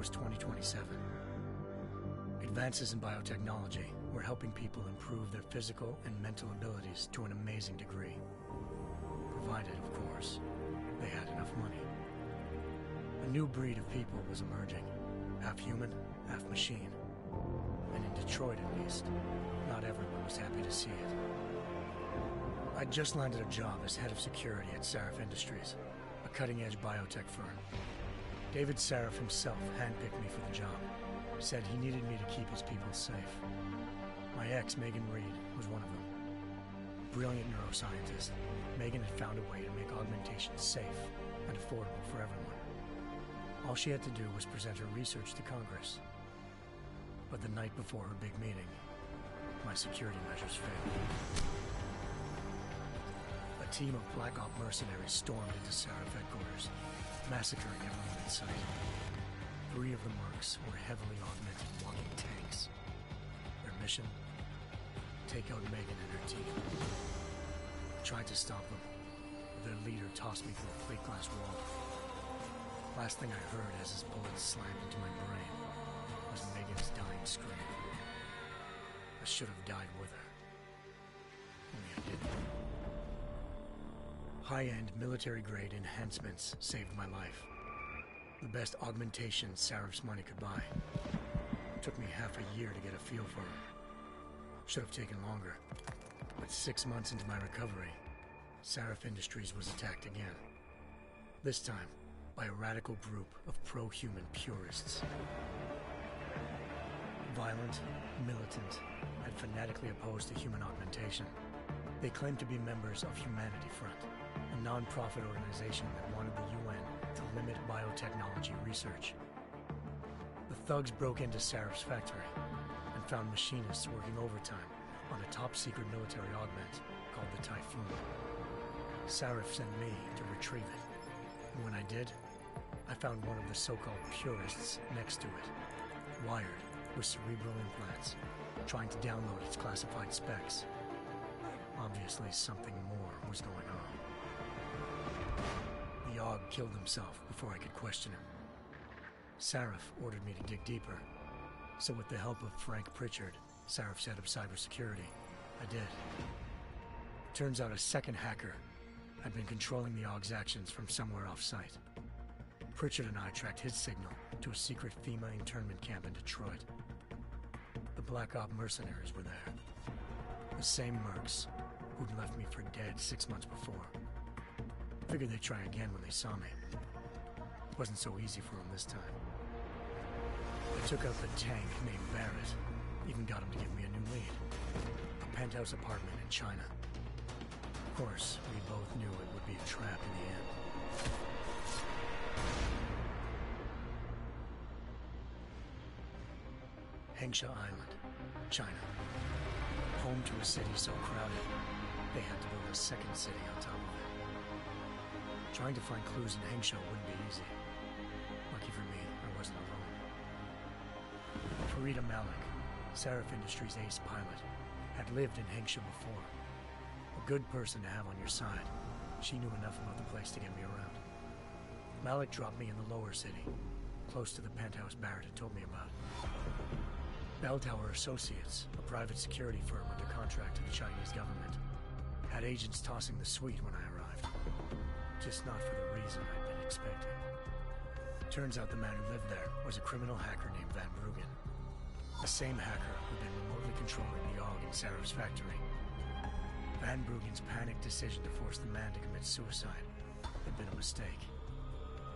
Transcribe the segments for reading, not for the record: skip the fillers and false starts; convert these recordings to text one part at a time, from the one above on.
was 2027. Advances in biotechnology were helping people improve their physical and mental abilities to an amazing degree. Provided, of course, they had enough money. A new breed of people was emerging, half human, half machine. And in Detroit, at least, not everyone was happy to see it. I'd just landed a job as head of security at Sarif Industries, a cutting-edge biotech firm. David Sarif himself handpicked me for the job, said he needed me to keep his people safe. My ex, Megan Reed, was one of them. Brilliant neuroscientist, Megan had found a way to make augmentation safe and affordable for everyone. All she had to do was present her research to Congress. But the night before her big meeting, my security measures failed. A team of Black Op mercenaries stormed into Sarif headquarters, massacring everyone in sight. 3 of the mercs were heavily augmented walking tanks. Their mission? Take out Megan and her team. I tried to stop them, but their leader tossed me through a plate glass wall. Last thing I heard as his bullets slammed into my brain was Megan's dying scream. I should have died with her. Only I didn't. High-end military-grade enhancements saved my life. The best augmentation Sarif's money could buy. It took me half a year to get a feel for her. Should have taken longer. But 6 months into my recovery, Sarif Industries was attacked again. This time, by a radical group of pro-human purists. Violent, militant, and fanatically opposed to human augmentation. They claimed to be members of Humanity Front, a non-profit organization that wanted the UN to limit biotechnology research. The thugs broke into Sarif's factory and found machinists working overtime on a top-secret military augment called the Typhoon. Sarif sent me to retrieve it, and when I did, I found one of the so-called purists next to it, wired with cerebral implants, trying to download its classified specs. Obviously, something more was going on. The AUG killed himself before I could question him. Sarif ordered me to dig deeper, so with the help of Frank Pritchard, Sarif's head of cybersecurity, I did. Turns out a second hacker had been controlling the AUG's actions from somewhere off-site. Pritchard and I tracked his signal to a secret FEMA internment camp in Detroit. The Black Op mercenaries were there. The same mercs who'd left me for dead 6 months before. Figured they'd try again when they saw me. It wasn't so easy for them this time. I took out the tank named Barrett, even got him to give me a new lead. A penthouse apartment in China. Of course, we both knew it would be a trap in the end. Hengsha Island, China. Home to a city so crowded, they had to build a second city on top of it. Trying to find clues in Hengsha wouldn't be easy. Lucky for me, I wasn't alone. Farida Malik, Sarif Industries' ace pilot, had lived in Hengsha before. A good person to have on your side. She knew enough about the place to get me around. Malik dropped me in the lower city, close to the penthouse Barrett had told me about. Bell Tower Associates, a private security firm under contract to the Chinese government, had agents tossing the suite when I arrived. Just not for the reason I'd been expecting. Turns out the man who lived there was a criminal hacker named Van Bruggen. The same hacker who'd been remotely controlling the AUG in Sarif's factory. Van Bruggen's panicked decision to force the man to commit suicide had been a mistake.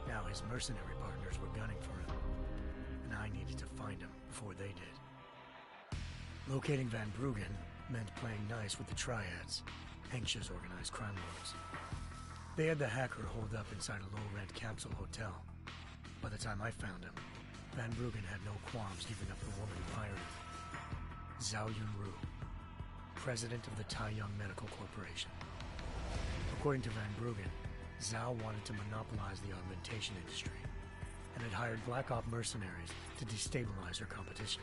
Now his mercenary partners were gunning for him, and I needed to find him before they did. Locating Van Bruggen meant playing nice with the Triads, Hengsha's organized crime lords. They had the hacker holed up inside a low-rent capsule hotel. By the time I found him, Van Bruggen had no qualms giving up the woman who hired him. Zhao Yunru, president of the Taiyang Medical Corporation. According to Van Bruggen, Zhao wanted to monopolize the augmentation industry and had hired Black Op mercenaries to destabilize her competition.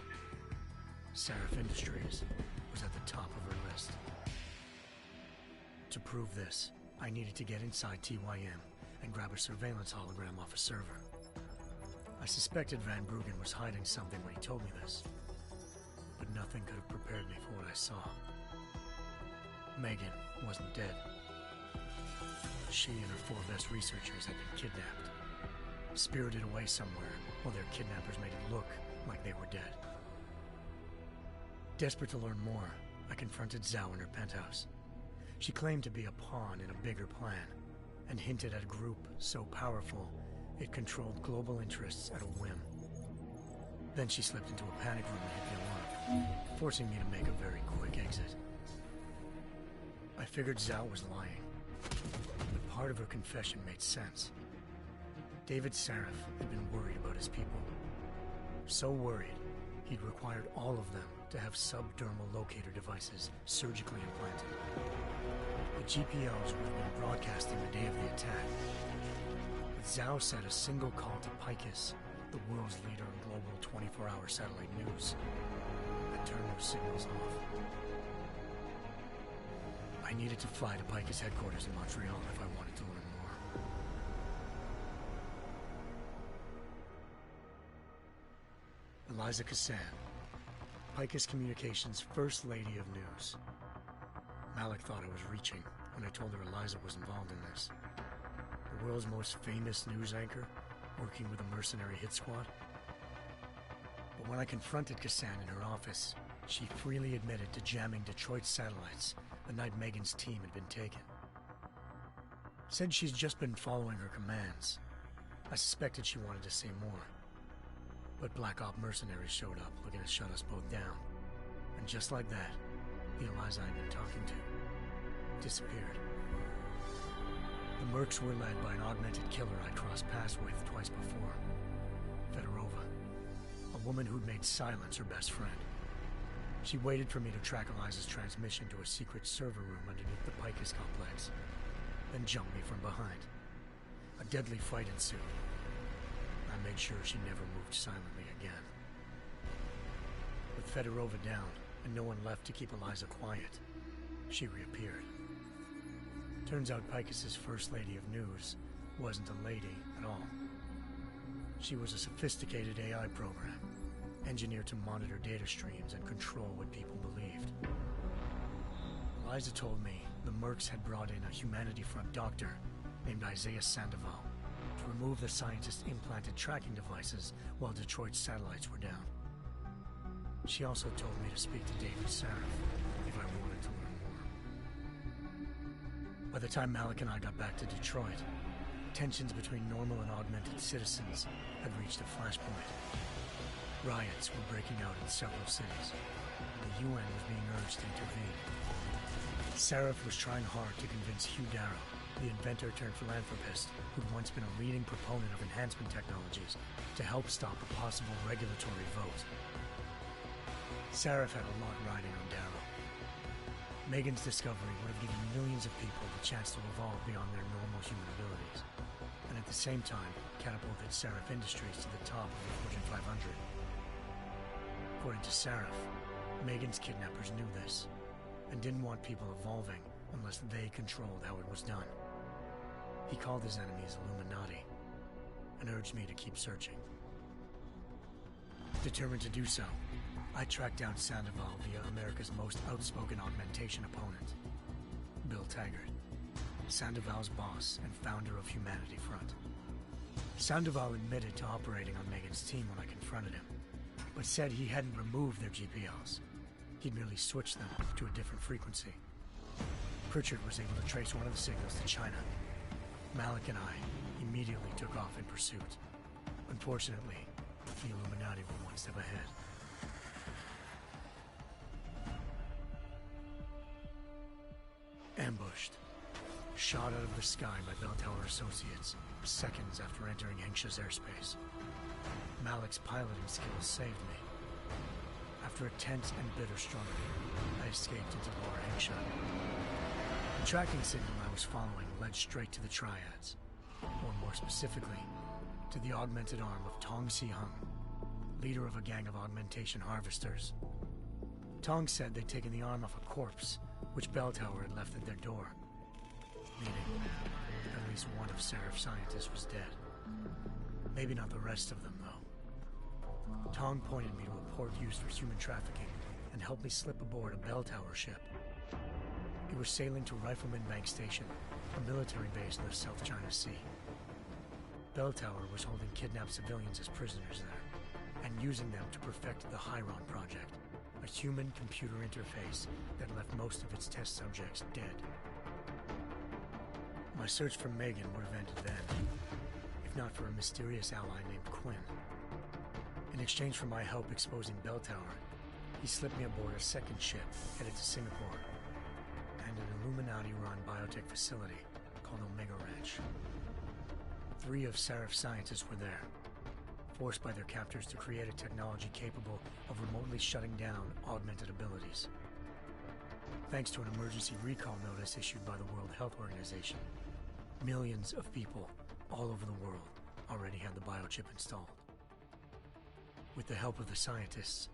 Sarif Industries was at the top of her list. To prove this, I needed to get inside TYM and grab a surveillance hologram off a server. I suspected Van Bruggen was hiding something when he told me this, but nothing could have prepared me for what I saw. Megan wasn't dead. She and her 4 best researchers had been kidnapped, spirited away somewhere while their kidnappers made it look like they were dead. Desperate to learn more, I confronted Zhao in her penthouse. She claimed to be a pawn in a bigger plan, and hinted at a group so powerful it controlled global interests at a whim. Then she slipped into a panic room and hit the alarm, forcing me to make a very quick exit. I figured Zhao was lying, but part of her confession made sense. David Sarif had been worried about his people. So worried, he'd required all of them to have subdermal locator devices surgically implanted. The GPOs would have been broadcasting the day of the attack. But Zhao said a single call to Picus, the world's leader in global 24-hour satellite news, had turned those signals off. I needed to fly to Picus headquarters in Montreal if I wanted to learn more. Eliza Cassan, Picus Communications' First Lady of News. Malik thought I was reaching when I told her Eliza was involved in this. The world's most famous news anchor, working with a mercenary hit squad. But when I confronted Cassan in her office, she freely admitted to jamming Detroit's satellites the night Megan's team had been taken. Said she's just been following her commands. I suspected she wanted to say more. But Black Op mercenaries showed up looking to shut us both down. And just like that, the Eliza I'd been talking to disappeared. The Mercs were led by an augmented killer I crossed paths with twice before, Fedorova, a woman who'd made silence her best friend. She waited for me to track Eliza's transmission to a secret server room underneath the Picus complex, then jumped me from behind. A deadly fight ensued. I made sure she never moved silently again. With Fedorova down and no one left to keep Eliza quiet, she reappeared. Turns out Picus's First Lady of News wasn't a lady at all. She was a sophisticated AI program, engineered to monitor data streams and control what people believed. Eliza told me the Mercs had brought in a Humanity Front doctor named Isaiah Sandoval to remove the scientist's implanted tracking devices while Detroit's satellites were down. She also told me to speak to David Sarif if I wanted to learn more. By the time Malik and I got back to Detroit, tensions between normal and augmented citizens had reached a flashpoint. Riots were breaking out in several cities, and the UN was being urged to intervene. Sarif was trying hard to convince Hugh Darrow, the inventor-turned-philanthropist who'd once been a leading proponent of enhancement technologies, to help stop a possible regulatory vote. Sarif had a lot riding on Darrow. Megan's discovery would have given millions of people the chance to evolve beyond their normal human abilities, and at the same time catapulted Sarif Industries to the top of the Fortune 500. According to Sarif, Megan's kidnappers knew this, and didn't want people evolving unless they controlled how it was done. He called his enemies Illuminati, and urged me to keep searching. Determined to do so, I tracked down Sandoval via America's most outspoken augmentation opponent, Bill Taggart, Sandoval's boss and founder of Humanity Front. Sandoval admitted to operating on Megan's team when I confronted him, but said he hadn't removed their GPLs. He'd merely switched them to a different frequency. Pritchard was able to trace one of the signals to China. Malik and I immediately took off in pursuit. Unfortunately, the Illuminati were one step ahead. Ambushed. Shot out of the sky by Bell Tower Associates seconds after entering Hengsha's airspace. Malik's piloting skills saved me. After a tense and bitter struggle, I escaped into Lower Hengsha. The tracking signal I was following led straight to the Triads, or more specifically, to the augmented arm of Tong Si-hung, leader of a gang of augmentation harvesters. Tong said they'd taken the arm off a corpse, which Bell Tower had left at their door, meaning at least one of Sarif's scientists was dead. Maybe not the rest of them, though. Tong pointed me to a port used for human trafficking and helped me slip aboard a bell tower ship. It was sailing to Rifleman Bank Station, a military base in the South China Sea. Bell Tower was holding kidnapped civilians as prisoners there, and using them to perfect the Chiron Project, a human-computer interface that left most of its test subjects dead. My search for Megan would have ended then, if not for a mysterious ally named Quinn. In exchange for my help exposing Bell Tower, he slipped me aboard a second ship headed to Singapore and an Illuminati-run biotech facility called Omega Ranch. 3 of Seraph's scientists were there, forced by their captors to create a technology capable of remotely shutting down augmented abilities. Thanks to an emergency recall notice issued by the World Health Organization, millions of people all over the world already had the biochip installed. With the help of the scientists,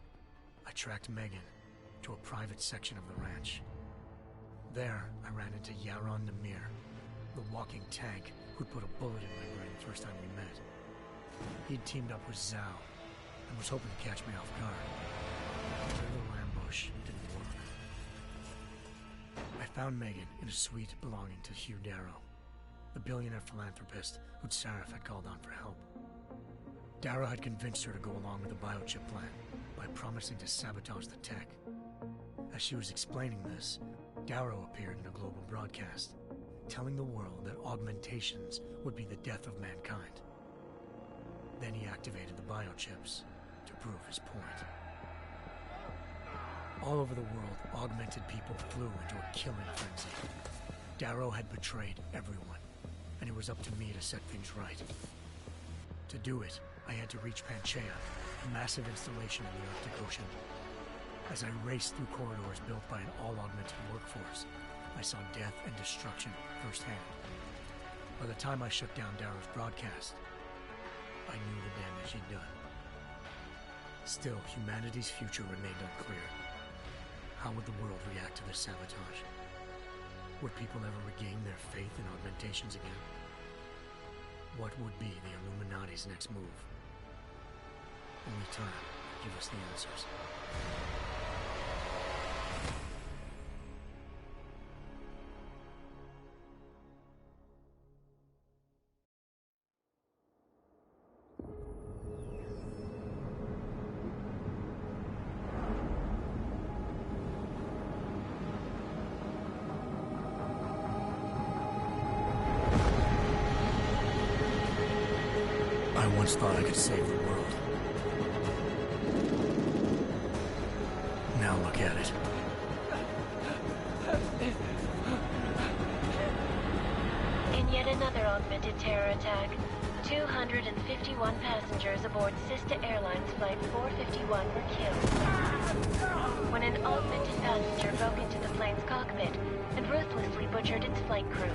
I tracked Megan to a private section of the ranch. There, I ran into Yaron Namir, the walking tank who'd put a bullet in my brain the first time we met. He'd teamed up with Zhao and was hoping to catch me off guard. Their little ambush didn't work. I found Megan in a suite belonging to Hugh Darrow, the billionaire philanthropist who'd Seraph had called on for help. Darrow had convinced her to go along with the biochip plan by promising to sabotage the tech. As she was explaining this, Darrow appeared in a global broadcast, telling the world that augmentations would be the death of mankind. Then he activated the biochips to prove his point. All over the world, augmented people flew into a killing frenzy. Darrow had betrayed everyone, and it was up to me to set things right. To do it, I had to reach Panchaea, a massive installation in the Arctic Ocean. As I raced through corridors built by an all-augmented workforce, I saw death and destruction firsthand. By the time I shut down Darrow's broadcast, I knew the damage he'd done. Still, humanity's future remained unclear. How would the world react to this sabotage? Would people ever regain their faith in augmentations again? What would be the Illuminati's next move? Only time could give us the answers. I once thought I could save the world. Now look at it. In yet another augmented terror attack, 251 passengers aboard sister airlines Flight 451 were killed when an augmented passenger broke into the plane's cockpit and ruthlessly butchered its flight crew.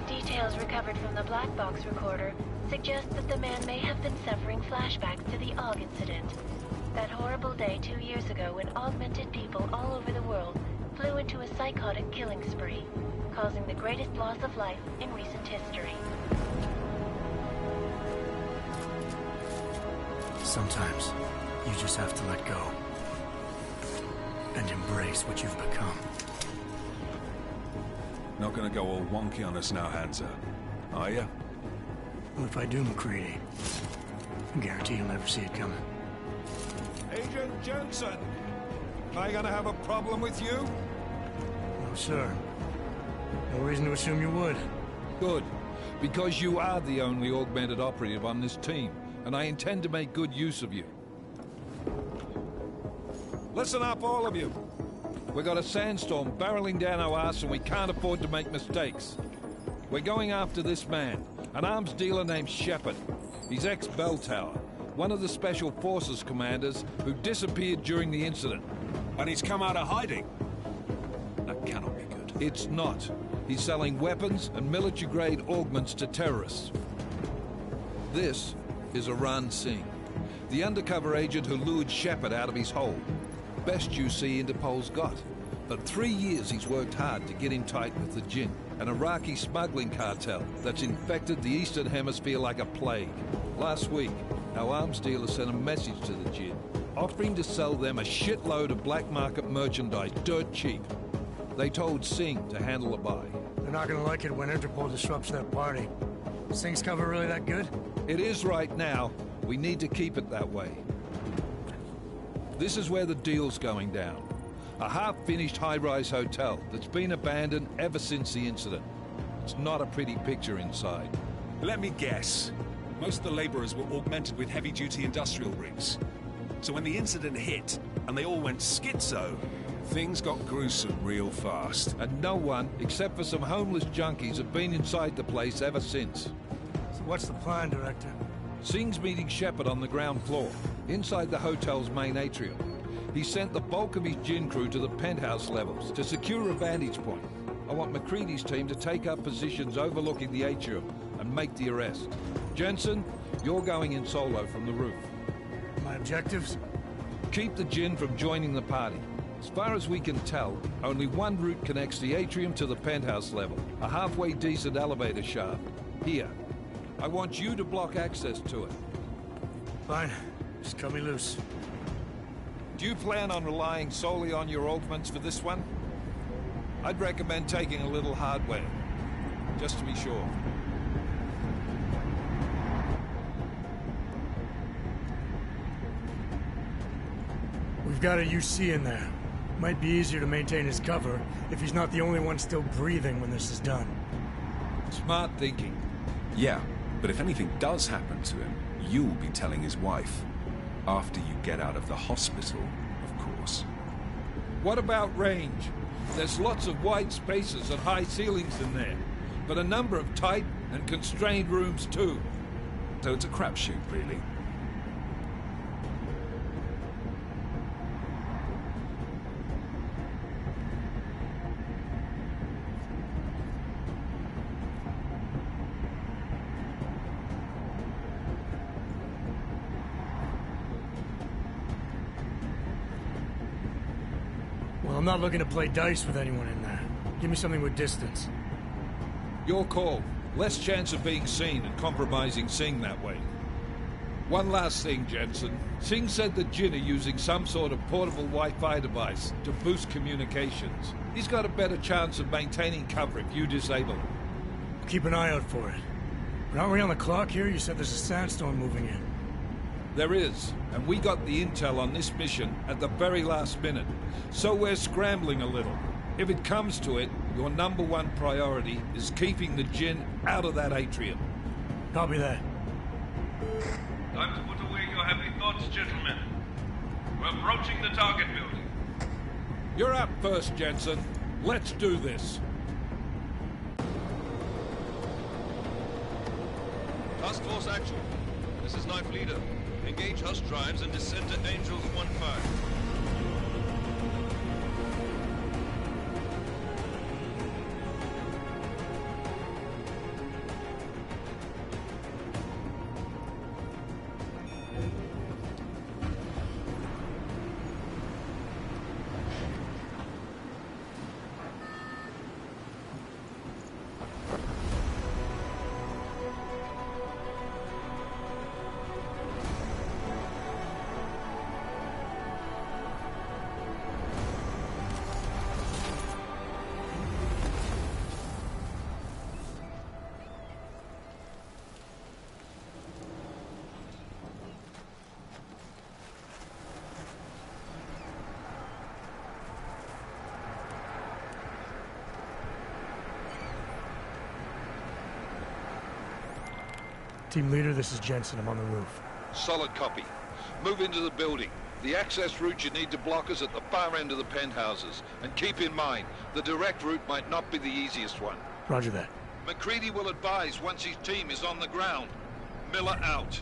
Details recovered from the black box recorder suggest that the man may have been suffering flashbacks to the AUG incident. That horrible day 2 years ago when augmented people all over the world flew into a psychotic killing spree, causing the greatest loss of life in recent history. Sometimes, you just have to let go. And embrace what you've become. Not gonna go all wonky on us now, Hansa, are you? Well, if I do, McCready, I guarantee you'll never see it coming. Agent Jensen! Am I gonna have a problem with you? No, sir. No reason to assume you would. Good. Because you are the only augmented operative on this team, and I intend to make good use of you. Listen up, all of you. We got a sandstorm barreling down our ass and we can't afford to make mistakes. We're going after this man, an arms dealer named Shepard. He's ex-Bell Tower, one of the Special Forces commanders who disappeared during the incident. And he's come out of hiding? That cannot be good. It's not. He's selling weapons and military-grade augments to terrorists. This is Aran Singh, the undercover agent who lured Shepard out of his hole. Best you see Interpol's got. For 3 years he's worked hard to get in tight with the Jinn, an Iraqi smuggling cartel that's infected the Eastern Hemisphere like a plague. Last week, our arms dealer sent a message to the Jinn, offering to sell them a shitload of black market merchandise dirt cheap. They told Singh to handle the buy. They're not gonna like it when Interpol disrupts their party. Singh's cover really that good? It is right now. We need to keep it that way. This is where the deal's going down. A half-finished high-rise hotel that's been abandoned ever since the incident. It's not a pretty picture inside. Let me guess. Most of the laborers were augmented with heavy-duty industrial rigs. So when the incident hit, and they all went schizo, things got gruesome real fast. And no one, except for some homeless junkies, have been inside the place ever since. So what's the plan, Director? Singh's meeting Shepard on the ground floor, inside the hotel's main atrium. He sent the bulk of his Jinn crew to the penthouse levels to secure a vantage point. I want McCready's team to take up positions overlooking the atrium and make the arrest. Jensen, you're going in solo from the roof. My objectives? Keep the Jinn from joining the party. As far as we can tell, only one route connects the atrium to the penthouse level, a halfway decent elevator shaft. Here. I want you to block access to it. Fine. Just cut me loose. Do you plan on relying solely on your augments for this one? I'd recommend taking a little hardware, just to be sure. We've got a UC in there. Might be easier to maintain his cover if he's not the only one still breathing when this is done. Smart thinking. Yeah, but if anything does happen to him, you'll be telling his wife. After you get out of the hospital, of course. What about range? There's lots of wide spaces and high ceilings in there, but a number of tight and constrained rooms too. So it's a crapshoot, really. Well, I'm not looking to play dice with anyone in there. Give me something with distance. Your call. Less chance of being seen and compromising Singh that way. One last thing, Jensen. Singh said the Jinn are using some sort of portable Wi-Fi device to boost communications. He's got a better chance of maintaining cover if you disable it. Keep an eye out for it. But aren't we on the clock here? You said there's a sandstorm moving in. There is, and we got the intel on this mission at the very last minute, so we're scrambling a little. If it comes to it, your #1 priority is keeping the Jinn out of that atrium. Copy that. Time to put away your heavy thoughts, gentlemen. We're approaching the target building. You're up first, Jensen. Let's do this. Task Force action. This is Knife Leader. Engage Hush drives and descend to Angels 1-5. Team leader, this is Jensen. I'm on the roof. Solid copy. Move into the building. The access route you need to block is at the far end of the penthouses. And keep in mind, the direct route might not be the easiest one. Roger that. McCready will advise once his team is on the ground. Miller out.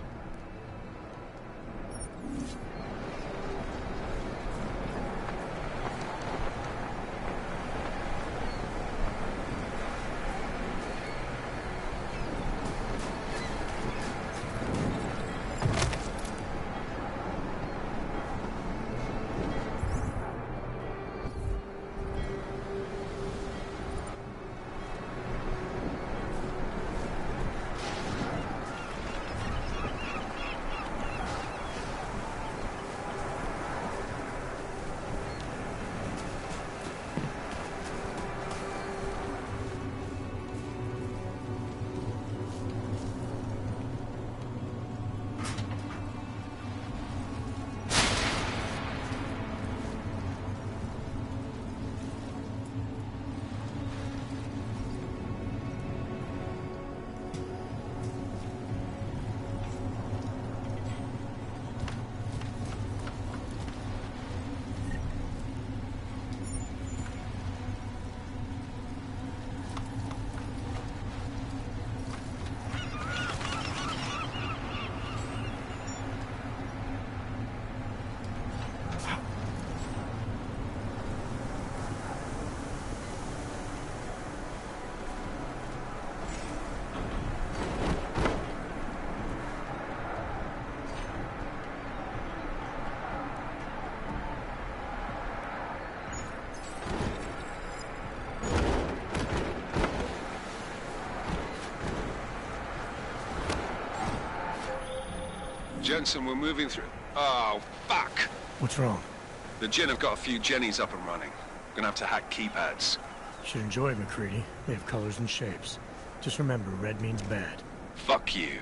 Jensen, we're moving through... Oh, fuck! What's wrong? The Jinn have got a few Jennies up and running. We're gonna have to hack keypads. Should enjoy it, McCready. They have colors and shapes. Just remember, red means bad. Fuck you.